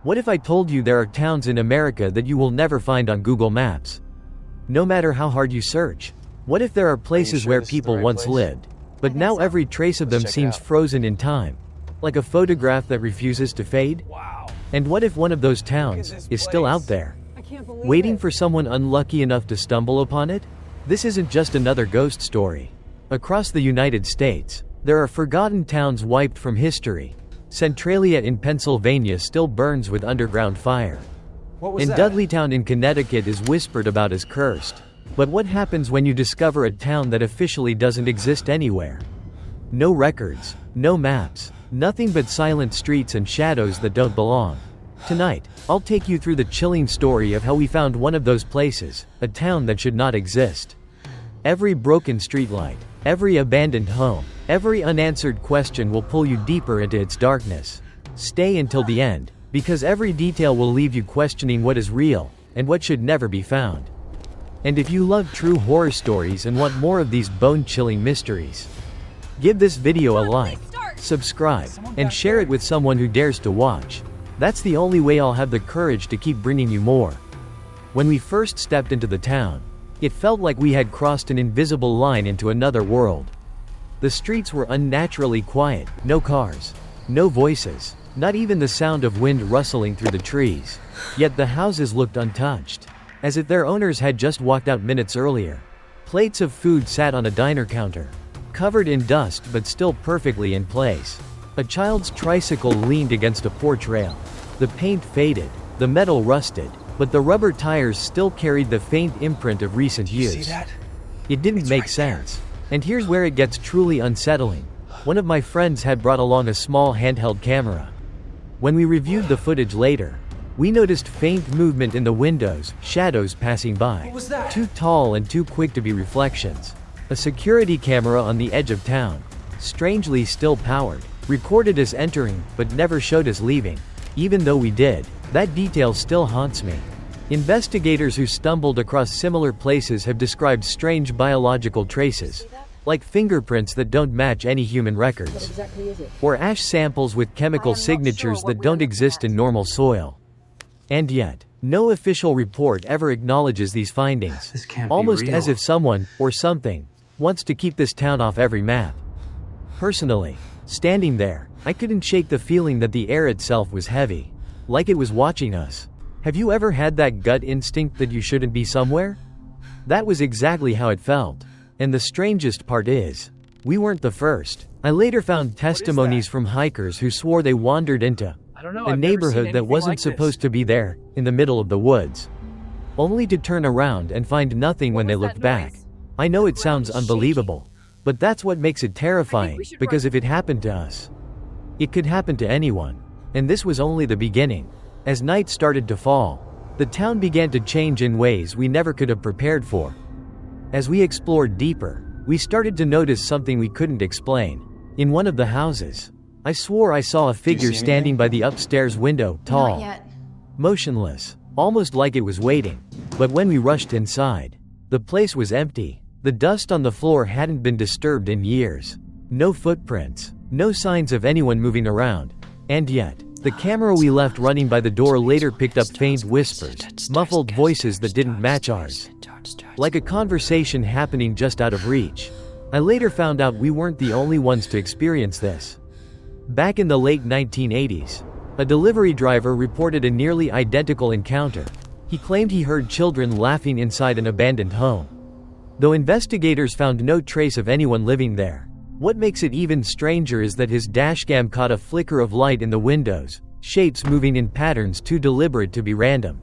What if I told you there are towns in America that you will never find on Google Maps? No matter how hard you search. What if there are places where people once lived, but now every trace of them seems frozen in time, like a photograph that refuses to fade? Wow. And what if one of those towns is still out there, waiting for someone unlucky enough to stumble upon it? This isn't just another ghost story. Across the United States, there are forgotten towns wiped from history. Centralia in Pennsylvania still burns with underground fire. And Dudleytown in Connecticut is whispered about as cursed. But what happens when you discover a town that officially doesn't exist anywhere? No records, no maps, nothing but silent streets and shadows that don't belong. Tonight, I'll take you through the chilling story of how we found one of those places, a town that should not exist. Every broken streetlight, every abandoned home, every unanswered question will pull you deeper into its darkness. Stay until the end, because every detail will leave you questioning what is real, and what should never be found. And if you love true horror stories and want more of these bone-chilling mysteries, give this video a like, subscribe, and share it with someone who dares to watch. That's the only way I'll have the courage to keep bringing you more. When we first stepped into the town, it felt like we had crossed an invisible line into another world. The streets were unnaturally quiet, no cars, no voices, not even the sound of wind rustling through the trees. Yet the houses looked untouched, as if their owners had just walked out minutes earlier. Plates of food sat on a diner counter, covered in dust but still perfectly in place. A child's tricycle leaned against a porch rail. The paint faded, the metal rusted, but the rubber tires still carried the faint imprint of recent use. See that? It didn't make sense. And here's where it gets truly unsettling. One of my friends had brought along a small handheld camera. When we reviewed the footage later, we noticed faint movement in the windows, shadows passing by. What was that? Too tall and too quick to be reflections. A security camera on the edge of town, strangely still powered, recorded us entering, but never showed us leaving. Even though we did, that detail still haunts me. Investigators who stumbled across similar places have described strange biological traces, like fingerprints that don't match any human records, What exactly is it? or ash samples with chemical signatures that don't exist in normal soil. And yet, no official report ever acknowledges these findings, This can't be almost real. as if someone, or something, wants to keep this town off every map. Personally, standing there, I couldn't shake the feeling that the air itself was heavy, like it was watching us. Have you ever had that gut instinct that you shouldn't be somewhere? That was exactly how it felt. And the strangest part is, we weren't the first. I later found testimonies from hikers who swore they wandered into I don't know. a I've never seen neighborhood that anything wasn't like this. supposed to be there, in the middle of the woods, only to turn around and find nothing when they looked back. I know it sounds unbelievable, but that's what makes it terrifying, because if it happened to us, it could happen to anyone. And this was only the beginning. As night started to fall, the town began to change in ways we never could have prepared for. As we explored deeper, we started to notice something we couldn't explain. In one of the houses, I swore I saw a figure see standing by the upstairs window, tall, Not yet. motionless, almost like it was waiting. But when we rushed inside, the place was empty. The dust on the floor hadn't been disturbed in years. No footprints, no signs of anyone moving around. And yet, the camera we left running by the door later picked up faint whispers, muffled voices that didn't match ours, like a conversation happening just out of reach. I later found out we weren't the only ones to experience this. Back in the late 1980s, a delivery driver reported a nearly identical encounter. He claimed he heard children laughing inside an abandoned home, though investigators found no trace of anyone living there. What makes it even stranger is that his dashcam caught a flicker of light in the windows, shapes moving in patterns too deliberate to be random.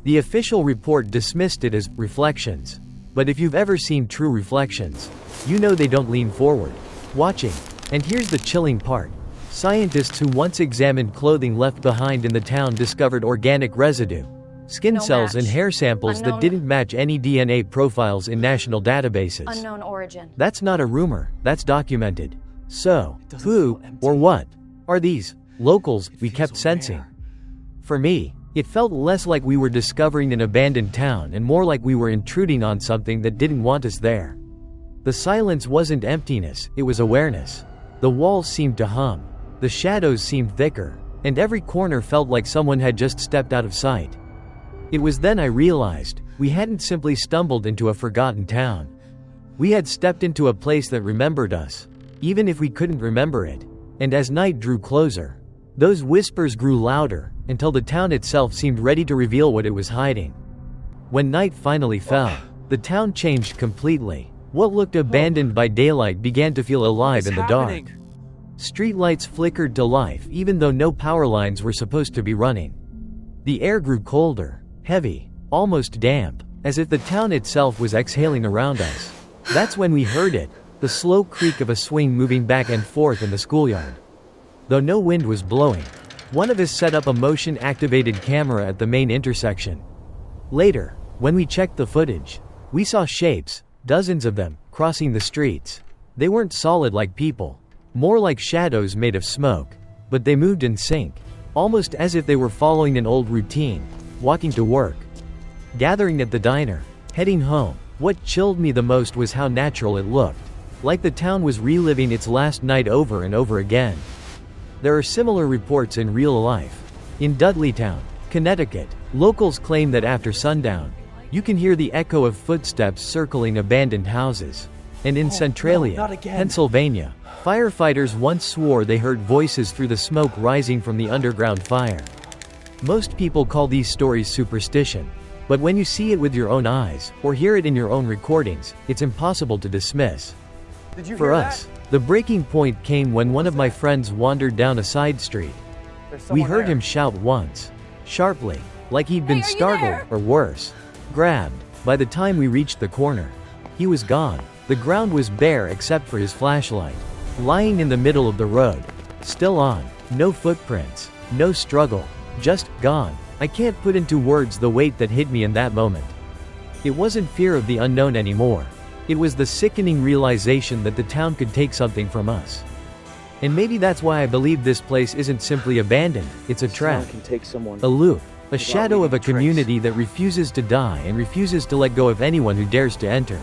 The official report dismissed it as reflections. But if you've ever seen true reflections, you know they don't lean forward, watching. And here's the chilling part. Scientists who once examined clothing left behind in the town discovered organic residue, skin No cells and match. hair samples that Unknown. didn't match any DNA profiles in national databases. Unknown origin. That's not a rumor, that's documented. So, doesn't who, feel empty. or what, are these locals we feels kept so sensing? rare. For me, it felt less like we were discovering an abandoned town and more like we were intruding on something that didn't want us there. The silence wasn't emptiness, it was awareness. The walls seemed to hum. The shadows seemed thicker. and every corner felt like someone had just stepped out of sight. It was then I realized, we hadn't simply stumbled into a forgotten town. We had stepped into a place that remembered us, even if we couldn't remember it. And as night drew closer, those whispers grew louder, until the town itself seemed ready to reveal what it was hiding. When night finally fell, the town changed completely. What looked abandoned by daylight began to feel alive in the dark. Streetlights flickered to life even though no power lines were supposed to be running. The air grew colder, heavy, almost damp, as if the town itself was exhaling around us. That's when we heard it, the slow creak of a swing moving back and forth in the schoolyard. Though no wind was blowing, one of us set up a motion-activated camera at the main intersection. Later, when we checked the footage, we saw shapes, dozens of them, crossing the streets. They weren't solid like people, more like shadows made of smoke, but they moved in sync, almost as if they were following an old routine, walking to work, gathering at the diner, heading home. What chilled me the most was how natural it looked, like the town was reliving its last night over and over again. There are similar reports in real life. In Dudleytown, Connecticut, locals claim that after sundown, you can hear the echo of footsteps circling abandoned houses. And in Centralia, Pennsylvania, firefighters once swore they heard voices through the smoke rising from the underground fire. Most people call these stories superstition, but when you see it with your own eyes, or hear it in your own recordings, it's impossible to dismiss. For us, the breaking point came when one of my friends wandered down a side street. We heard him shout once, sharply, like he'd been startled, or worse, grabbed. By the time we reached the corner, he was gone. The ground was bare except for his flashlight, lying in the middle of the road, still on, no footprints, no struggle, just gone. I can't put into words the weight that hit me in that moment. It wasn't fear of the unknown anymore. It was the sickening realization that the town could take something from us. And maybe that's why I believe this place isn't simply abandoned, it's a trap, a loop, a shadow of a community that refuses to die and refuses to let go of anyone who dares to enter.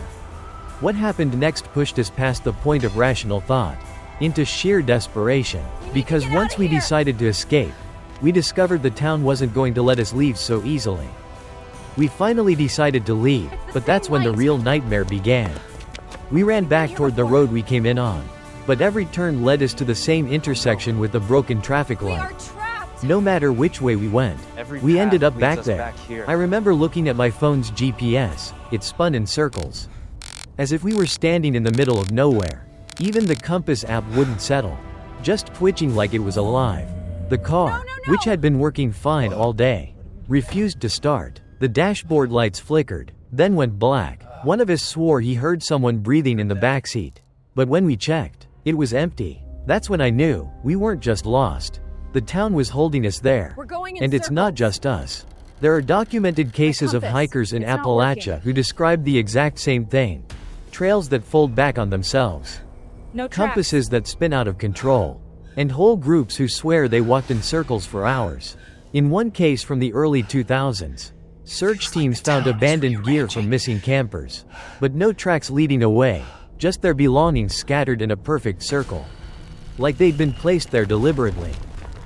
What happened next pushed us past the point of rational thought, into sheer desperation, because once we decided to escape, we discovered the town wasn't going to let us leave so easily. We finally decided to leave, but that's when the real nightmare began. We ran back toward the road we came in on, but every turn led us to the same intersection with the broken traffic light. No matter which way we went, we ended up back there. I remember looking at my phone's GPS, it spun in circles, as if we were standing in the middle of nowhere. Even the compass app wouldn't settle, just twitching like it was alive. The car, which had been working fine all day, refused to start. The dashboard lights flickered, then went black. One of us swore he heard someone breathing in the backseat. But when we checked, it was empty. That's when I knew, we weren't just lost. The town was holding us there. And it's not just us. There are documented cases of hikers in Appalachia who described the exact same thing. Trails that fold back on themselves. Compasses that spin out of control. And whole groups who swear they walked in circles for hours. In one case from the early 2000s, search teams found abandoned gear from missing campers, but no tracks leading away, just their belongings scattered in a perfect circle. Like they'd been placed there deliberately.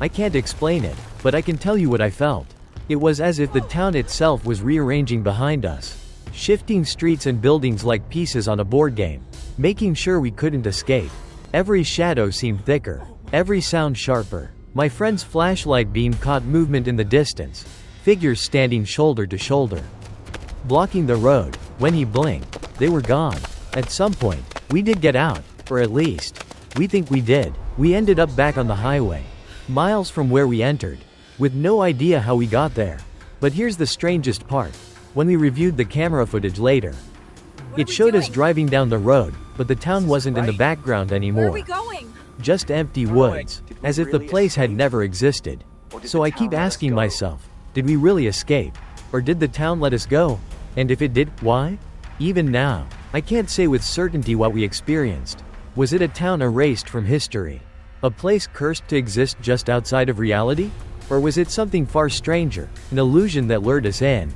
I can't explain it, but I can tell you what I felt. It was as if the town itself was rearranging behind us, shifting streets and buildings like pieces on a board game, making sure we couldn't escape. Every shadow seemed thicker, every sound sharper. My friend's flashlight beam caught movement in the distance, figures standing shoulder to shoulder, blocking the road. When he blinked, they were gone. At some point, we did get out, or at least, we think we did. We ended up back on the highway, miles from where we entered, with no idea how we got there. But here's the strangest part. When we reviewed the camera footage later, it showed us driving down the road, but the town wasn't in the background anymore. Where are we going? Just empty woods, as if the place had never existed. So I keep asking myself, did we really escape? Or did the town let us go? And if it did, why? Even now, I can't say with certainty what we experienced. Was it a town erased from history? A place cursed to exist just outside of reality? Or was it something far stranger, an illusion that lured us in,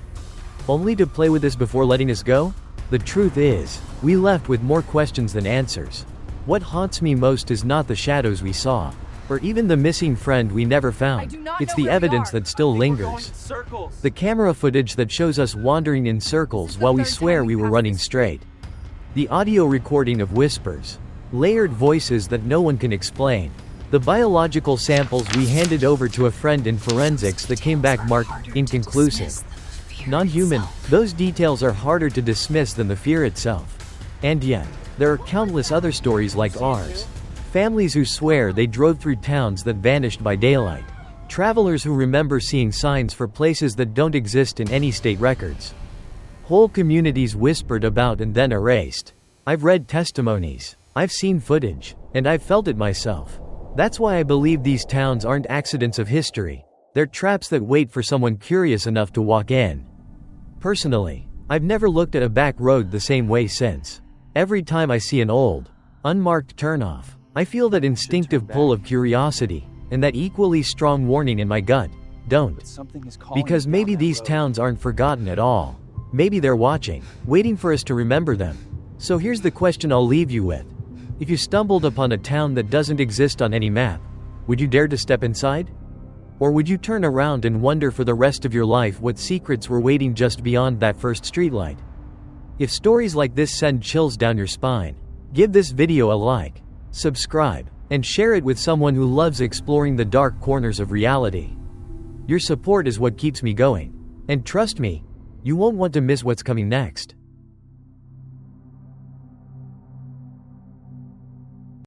only to play with us before letting us go? The truth is, we left with more questions than answers. What haunts me most is not the shadows we saw, or even the missing friend we never found. It's the evidence that still lingers. The camera footage that shows us wandering in circles while we swear we were running straight. The audio recording of whispers. Layered voices that no one can explain. The biological samples we handed over to a friend in forensics that came back marked inconclusive. Non-human. Those details are harder to dismiss than the fear itself. And yet, there are countless other stories like ours. Families who swear they drove through towns that vanished by daylight. Travelers who remember seeing signs for places that don't exist in any state records. Whole communities whispered about and then erased. I've read testimonies. I've seen footage. And I've felt it myself. That's why I believe these towns aren't accidents of history. They're traps that wait for someone curious enough to walk in. Personally, I've never looked at a back road the same way since. Every time I see an old, unmarked turnoff, I feel that instinctive pull of curiosity, and that equally strong warning in my gut, don't. Because maybe these towns aren't forgotten at all. Maybe they're watching, waiting for us to remember them. So here's the question I'll leave you with. If you stumbled upon a town that doesn't exist on any map, would you dare to step inside? Or would you turn around and wonder for the rest of your life what secrets were waiting just beyond that first streetlight? If stories like this send chills down your spine, give this video a like, subscribe, and share it with someone who loves exploring the dark corners of reality. Your support is what keeps me going. And trust me, you won't want to miss what's coming next.